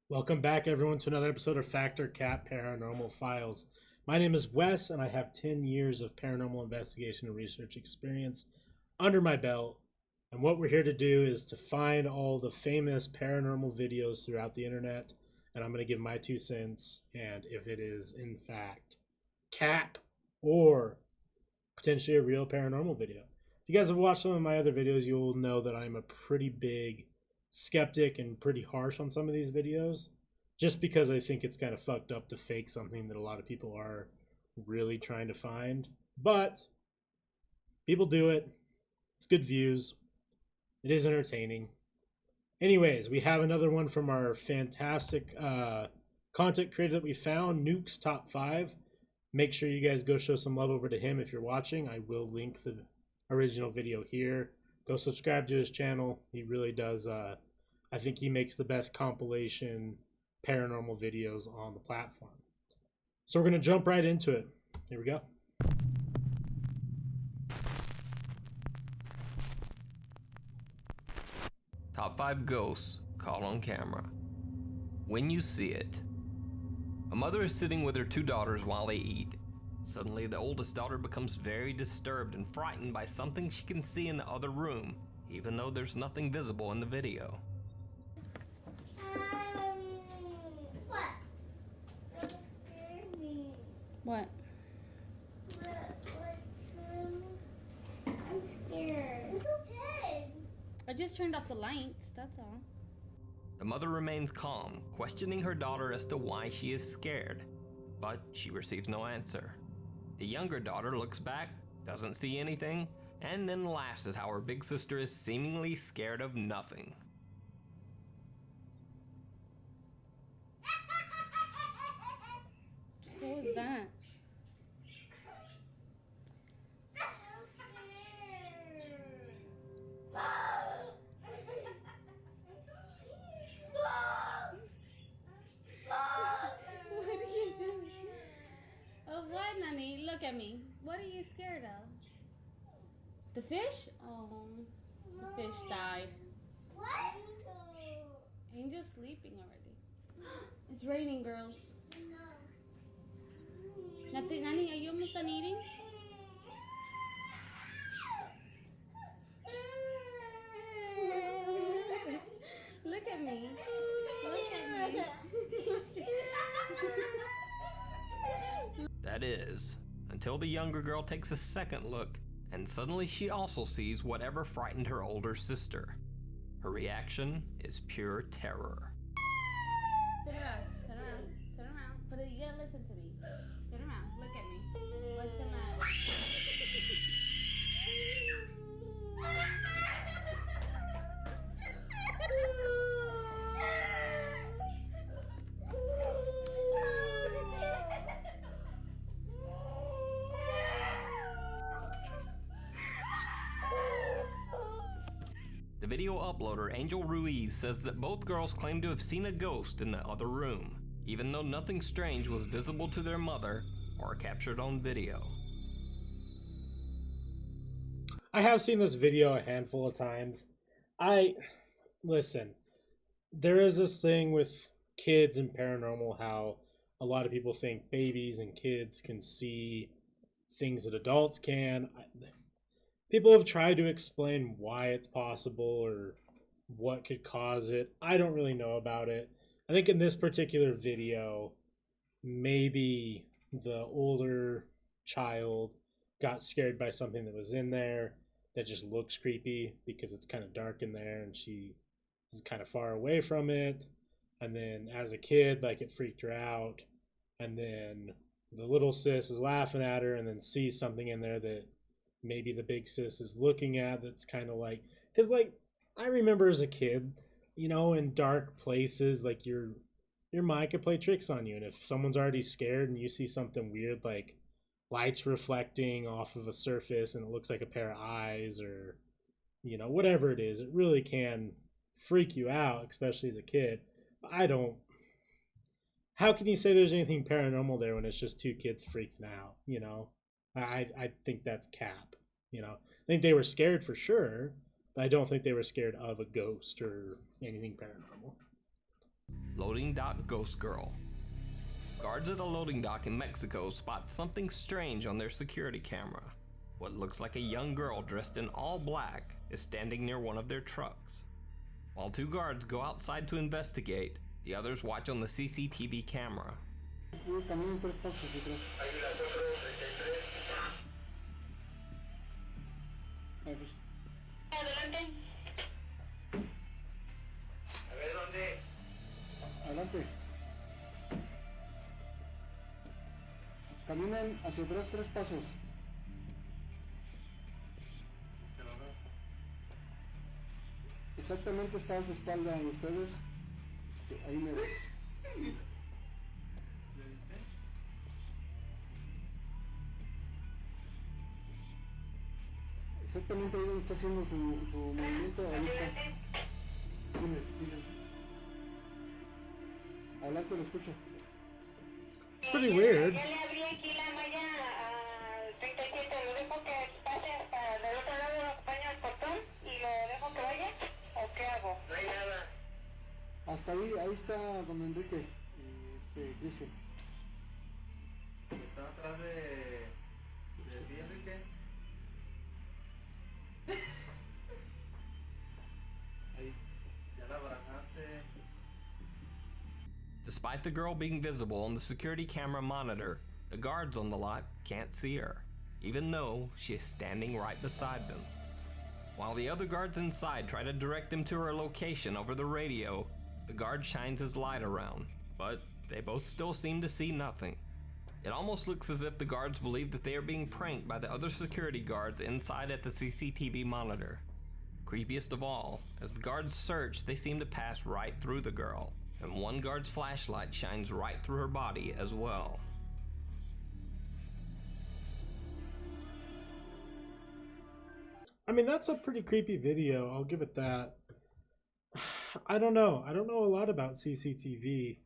Welcome back, everyone, to another episode of Factor Cat Paranormal Files. My name is Wes, and I have 10 years of paranormal investigation and research experience under my belt. And what we're here to do is to find all the famous paranormal videos throughout the internet. And I'm going to give my 2 cents, and if it is, in fact, cap or potentially a real paranormal video. If you guys have watched some of my other videos, you'll know that I'm a pretty big skeptic and pretty harsh on some of these videos, just because I think it's kind of fucked up to fake something that a lot of people are really trying to find. But people do it. It's good views. It is entertaining. Anyways, we have another one from our fantastic content creator that we found, Nukes Top 5. Make sure you guys go show some love over to him if you're watching. I will link the original video here. Go subscribe to his channel. He really does. I think he makes the best compilation paranormal videos on the platform. So we're going to jump right into it. Here we go. Top 5 ghosts caught on camera. When you see it. A mother is sitting with her 2 daughters while they eat. Suddenly, the oldest daughter becomes very disturbed and frightened by something she can see in the other room, even though there's nothing visible in the video. What? I'm scared. It's okay. I just turned off the lights, that's all. The mother remains calm, questioning her daughter as to why she is scared, but she receives no answer. The younger daughter looks back, doesn't see anything, and then laughs at how her big sister is seemingly scared of nothing. What was that? What are you doing? Oh, what, Nani? Look at me. What are you scared of? The fish? Oh, the fish died. What? Angel's sleeping already. It's raining, girls. Nothing, Nani, are you almost done eating? Look at me. Look at me. That is, until the younger girl takes a second look, and suddenly she also sees whatever frightened her older sister. Her reaction is pure terror. Turn around, turn around, turn around. But you gotta listen to me. Turn around, look at me. What's the matter? The video uploader Angel Ruiz says that both girls claim to have seen a ghost in the other room, even though nothing strange was visible to their mother or captured on video. I have seen this video a handful of times. Listen, there is this thing with kids and paranormal, how a lot of people think babies and kids can see things that adults can. People have tried to explain why it's possible or what could cause it. I don't really know about it. I think in this particular video, maybe the older child got scared by something that was in there that just looks creepy because it's kind of dark in there and she is kind of far away from it. And then as a kid, like, it freaked her out. And then the little sis is laughing at her and then sees something in there that maybe the big sis is looking at, that's kind of like, because, like, I remember as a kid, you know, in dark places, like, your mind could play tricks on you. And if someone's already scared and you see something weird, like lights reflecting off of a surface and it looks like a pair of eyes, or, you know, whatever it is, it really can freak you out, especially as a kid. How can you say there's anything paranormal there when it's just 2 kids freaking out, you know? I think that's cap, you know? I think they were scared for sure, but I don't think they were scared of a ghost or anything paranormal. Loading dock ghost girl. Guards at a loading dock in Mexico spot something strange on their security camera. What looks like a young girl dressed in all black is standing near one of their trucks. While two guards go outside to investigate, the others watch on the CCTV camera. Adelante. A ver, ¿dónde? Adelante. Caminen hacia atrás 3 pasos. Exactamente está a su espalda de ustedes. Ahí me ve. Exactamente ahí donde está haciendo su movimiento. Ahí está. Diles. Adelante, lo escucho. It's pretty weird. Ya le abrí aquí la malla al 37, lo dejo que pase hasta del otro lado, lo acompaño al portón y lo dejo que vaya, ¿o qué hago? No hay nada. Hasta ahí está don Enrique, Cristian. Está atrás de ti, Enrique. Ahí, ya la abrazaste. Despite the girl being visible on the security camera monitor, the guards on the lot can't see her, even though she is standing right beside them. While the other guards inside try to direct them to her location over the radio, the guard shines his light around, but they both still seem to see nothing. It almost looks as if the guards believe that they are being pranked by the other security guards inside at the CCTV monitor. Creepiest of all, as the guards search, they seem to pass right through the girl, and one guard's flashlight shines right through her body as well. I mean, that's a pretty creepy video. I'll give it that. I don't know. I don't know a lot about CCTV.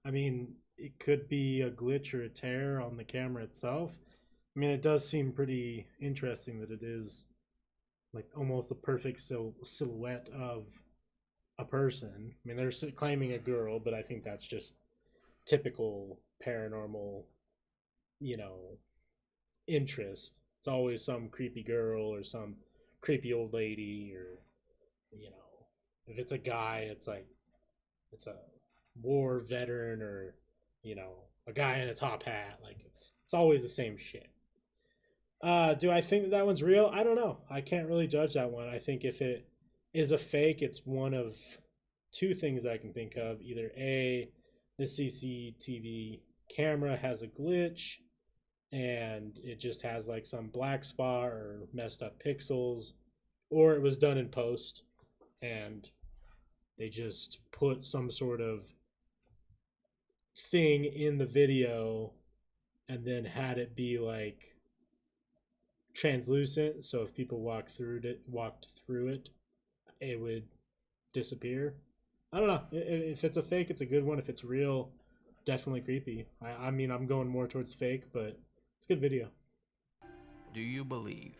I mean, it could be a glitch or a tear on the camera itself. I mean, it does seem pretty interesting that it is like almost the perfect silhouette of a person. I mean, they're claiming a girl, but I think that's just typical paranormal, interest. It's always some creepy girl or some creepy old lady, or if it's a guy, it's like it's a war veteran, or a guy in a top hat. Like it's always the same shit. Do I think that one's real? I don't know. I can't really judge that one. I think if it is a fake, it's one of two things that I can think of. Either A, the CCTV camera has a glitch and it just has like some black spot or messed up pixels, or it was done in post and they just put some sort of thing in the video and then had it be like translucent, so if people walked through it, it would disappear. I don't know. If it's a fake, it's a good one. If it's real, definitely creepy. I mean, I'm going more towards fake, but it's a good video. Do you believe?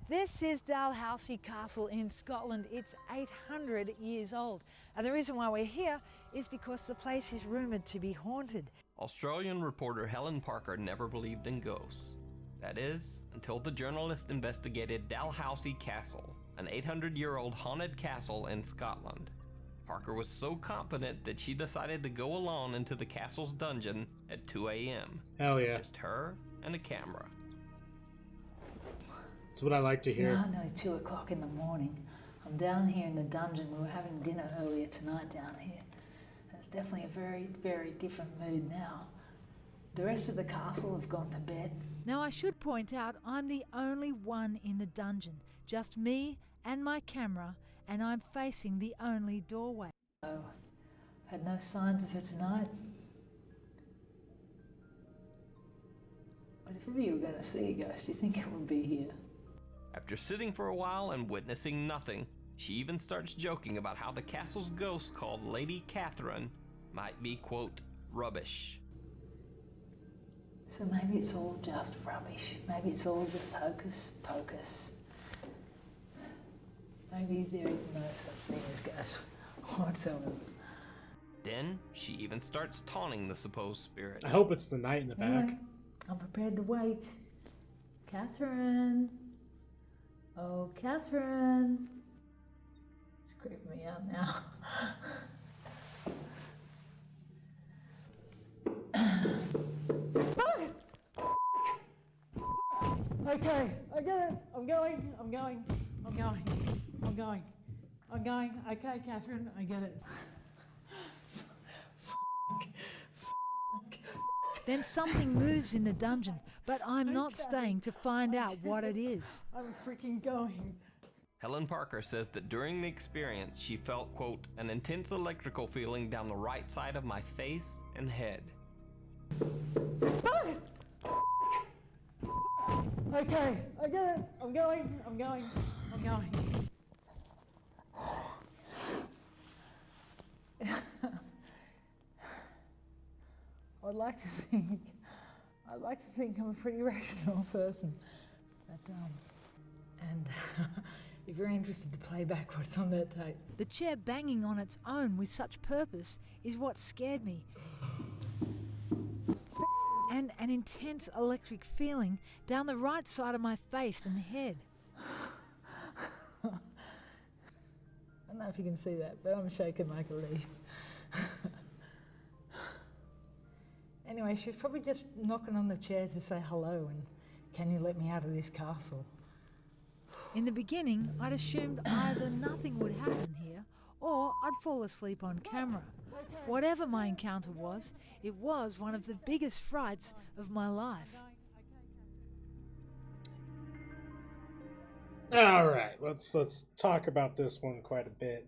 This is Dalhousie Castle in Scotland. It's 800 years old. And the reason why we're here is because the place is rumoured to be haunted. Australian reporter Helen Parker never believed in ghosts. That is, until the journalist investigated Dalhousie Castle, an 800-year-old haunted castle in Scotland. Parker was so confident that she decided to go alone into the castle's dungeon at 2 a.m. Hell yeah. Just her and a camera. That's what I like to hear. It's now nearly 2 o'clock in the morning. I'm down here in the dungeon. We were having dinner earlier tonight down here. It's definitely a very, very different mood now. The rest of the castle have gone to bed. Now I should point out I'm the only one in the dungeon. Just me and my camera, and I'm facing the only doorway. Oh, had no signs of her tonight. But if ever you were going to see a ghost, do you think it would be here? After sitting for a while and witnessing nothing, she even starts joking about how the castle's ghost, called Lady Catherine, might be, quote, rubbish. So maybe it's all just rubbish. Maybe it's all just hocus pocus. Maybe there is no such thing as ghosts whatsoever. Then she even starts taunting the supposed spirit. I hope it's the knight in the back. Anyway, I'm prepared to wait. Catherine. Oh, Catherine. It's creeping me out now. Okay, I get it. I'm going. Okay, Catherine, I get it. Then something moves in the dungeon, but I'm not staying to find out what it is. I'm freaking going. Helen Parker says that during the experience, she felt, quote, an intense electrical feeling down the right side of my face and head. Okay, I get it. I'm going. I'd like to think I'm a pretty rational person, but and if you're interested to play back what's on that tape. The chair banging on its own with such purpose is what scared me. And an intense electric feeling down the right side of my face and head. I don't know if you can see that, but I'm shaking like a leaf. Anyway, she was probably just knocking on the chair to say hello and, can you let me out of this castle? In the beginning, I'd assumed either nothing would happen here or I'd fall asleep on camera. Whatever my encounter was, it was one of the biggest frights of my life. All right, let's talk about this one quite a bit.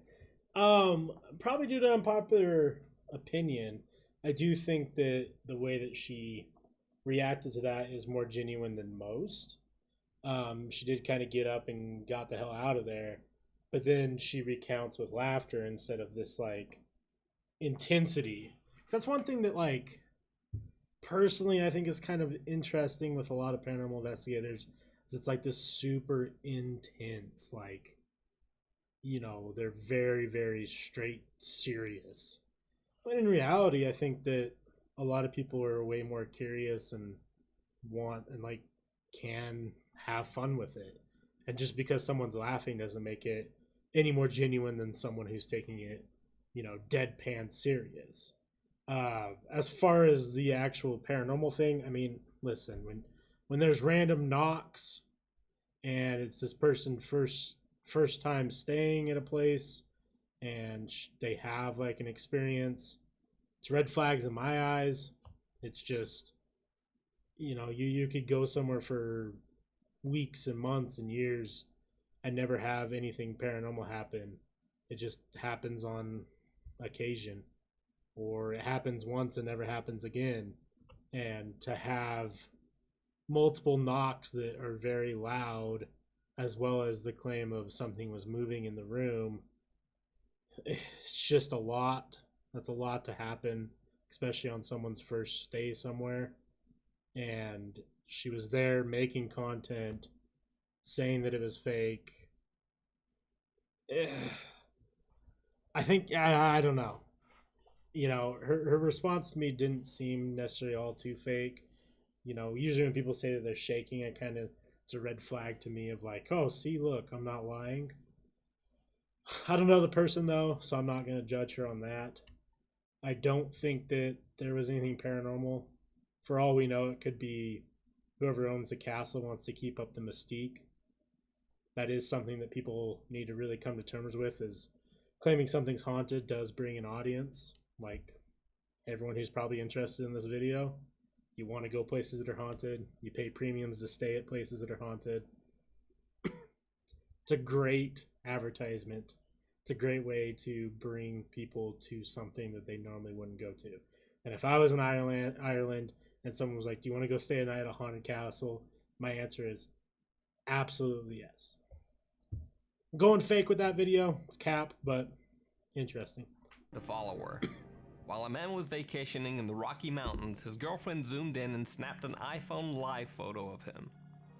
Probably due to unpopular opinion, I do think that the way that she reacted to that is more genuine than most. She did kind of get up and got the hell out of there, but then she recounts with laughter instead of this like intensity. That's one thing that like personally I think is kind of interesting with a lot of paranormal investigators. Is it's like this super intense, like, you know, they're very, very straight serious. But in reality, I think that a lot of people are way more curious and want and like can have fun with it. And just because someone's laughing doesn't make it any more genuine than someone who's taking it, you know, deadpan serious. As far as the actual paranormal thing, I mean, listen, when there's random knocks and it's this person first time staying at a place and they have like an experience, it's red flags in my eyes. It's just, you know, you could go somewhere for weeks and months and years and never have anything paranormal happen. It just happens on occasion, or it happens once and never happens again. And to have multiple knocks that are very loud, as well as the claim of something was moving in the room, it's just a lot. That's a lot to happen, especially on someone's first stay somewhere. And she was there making content, saying that it was fake. I think, I don't know. You know, her response to me didn't seem necessarily all too fake. You know, usually when people say that they're shaking, it's a red flag to me of like, oh, see, look, I'm not lying. I don't know the person though, so I'm not going to judge her on that. I don't think that there was anything paranormal. For all we know, it could be whoever owns the castle wants to keep up the mystique. That is something that people need to really come to terms with, is claiming something's haunted does bring an audience. Like everyone who's probably interested in this video, you want to go places that are haunted. You pay premiums to stay at places that are haunted. It's a great advertisement. It's a great way to bring people to something that they normally wouldn't go to. And if I was in Ireland and someone was like, do you want to go stay a night at a haunted castle? My answer is absolutely yes. I'm going fake with that video. It's cap, but interesting. The follower. While a man was vacationing in the Rocky Mountains, his girlfriend zoomed in and snapped an iPhone live photo of him.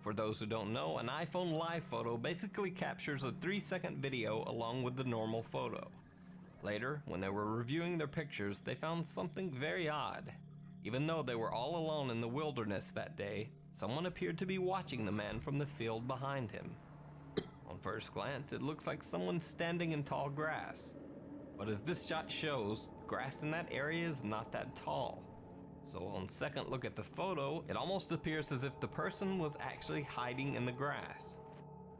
For those who don't know, an iPhone live photo basically captures a 3-second video along with the normal photo. Later, when they were reviewing their pictures, they found something very odd. Even though they were all alone in the wilderness that day, someone appeared to be watching the man from the field behind him. On first glance, it looks like someone standing in tall grass. But as this shot shows, the grass in that area is not that tall. So on second look at the photo, it almost appears as if the person was actually hiding in the grass.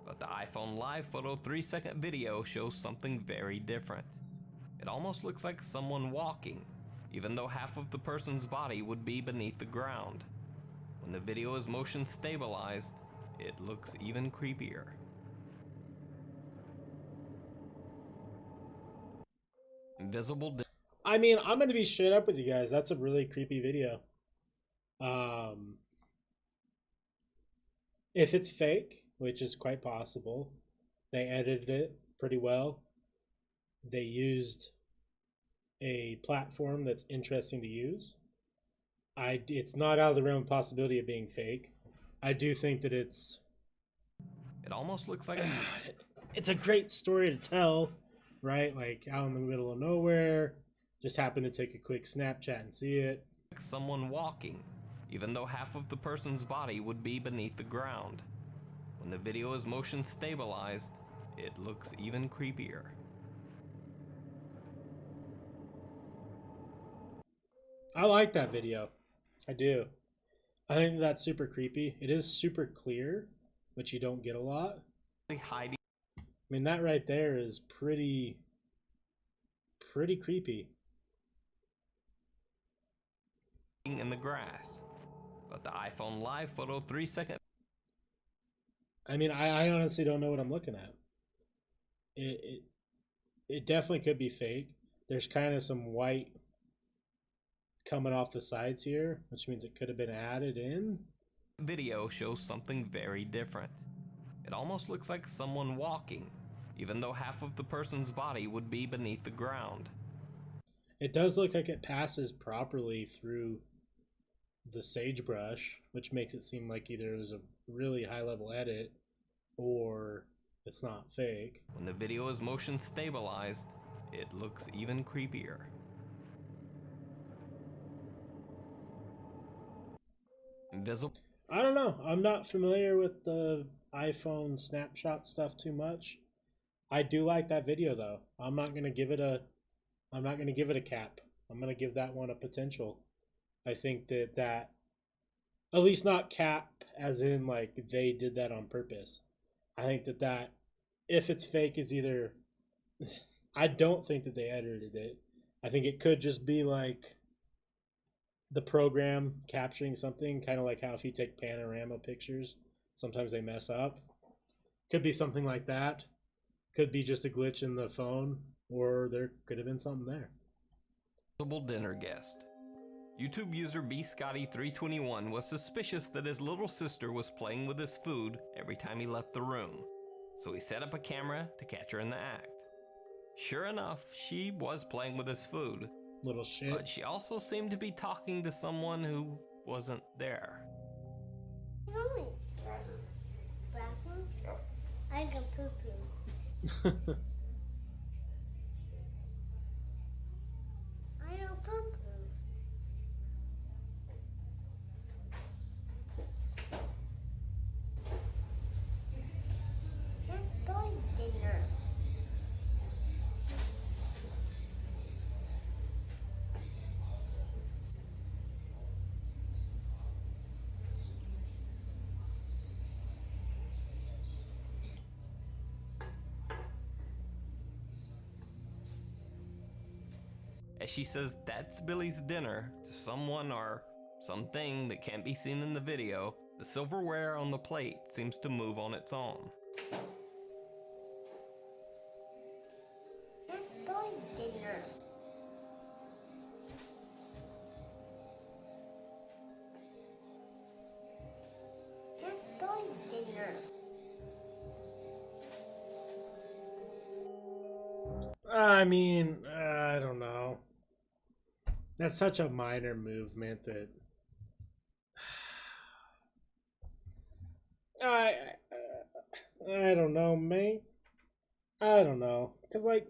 But the iPhone Live Photo 3-second video shows something very different. It almost looks like someone walking, even though half of the person's body would be beneath the ground. When the video is motion stabilized, it looks even creepier. Invisible. I mean, I'm gonna be straight up with you guys. That's a really creepy video. If it's fake, which is quite possible, they edited it pretty well. They used a platform that's interesting to use. It's not out of the realm of possibility of being fake. I do think that It almost looks like it's a great story to tell, right? Like out in the middle of nowhere, just happen to take a quick Snapchat and see it. someone walking, even though half of the person's body would be beneath the ground. When the video is motion stabilized, it looks even creepier. I like that video. I do. I think that's super creepy. It is super clear, which you don't get a lot. Hiding I mean, that right there is pretty creepy. in the grass. But the iPhone Live Photo 3-second. I mean, I honestly don't know what I'm looking at. It definitely could be fake. There's kind of some white coming off the sides here, which means it could have been added in. Video shows something very different. It almost looks like someone walking, even though half of the person's body would be beneath the ground. It does look like it passes properly through the sagebrush, which makes it seem like either it was a really high level edit or it's not fake. When the video is motion stabilized, it looks even creepier. Invisible. I don't know. I'm not familiar with the iPhone snapshot stuff too much. I do like that video though. I'm not gonna give it a cap. I'm gonna give that one a potential. I think that at least not cap as in like they did that on purpose. I think that if it's fake is either I don't think that they edited it. I think it could just be like the program capturing something, kind of like how if you take panorama pictures, sometimes they mess up. Could be something like that. Could be just a glitch in the phone, or there could have been something there. Dinner guest. YouTube user bscotty321 was suspicious that his little sister was playing with his food every time he left the room, so he set up a camera to catch her in the act. Sure enough, she was playing with his food, Little shit. but she also seemed to be talking to someone who wasn't there. Mommy. Bathroom? I go poo-poo. I don't poo-poo. Let's go to dinner. As she says that's Billy's dinner to someone or something that can't be seen in the video, the silverware on the plate seems to move on its own. Let's go to dinner. Let's go to dinner. I mean, I don't know. That's such a minor movement that I don't know, mate. I don't know, cause like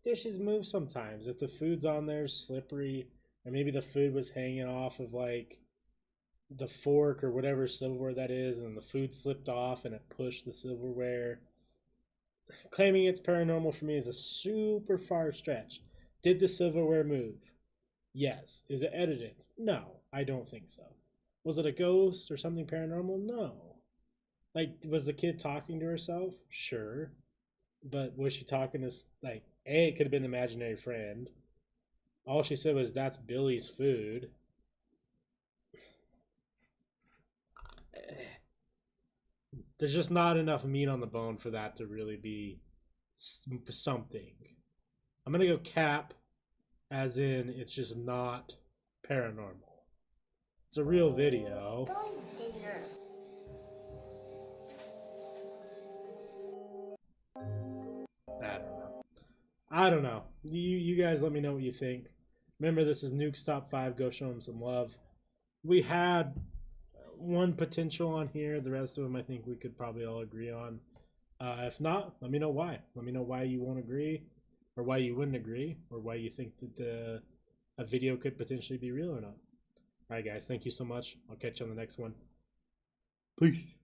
dishes move sometimes. If the food's on there slippery, or maybe the food was hanging off of like the fork or whatever silverware that is, and the food slipped off and it pushed the silverware. Claiming it's paranormal for me is a super far stretch. Did the silverware move? Yes. Is it edited? No, I don't think so. Was it a ghost or something paranormal? No. Like, was the kid talking to herself? Sure. But was she talking to, like, A, it could have been an imaginary friend. All she said was, that's Billy's food. There's just not enough meat on the bone for that to really be something. I'm going to go cap, as in it's just not paranormal. It's a real video. Going dinner. I don't know. You guys let me know what you think. Remember, this is Nuke's Top 5. Go show him some love. We had one potential on here. The rest of them I think we could probably all agree on. If not, let me know why. Let me know why you won't agree, or why you wouldn't agree, or why you think that a video could potentially be real or not. Alright guys, thank you so much. I'll catch you on the next one. Peace.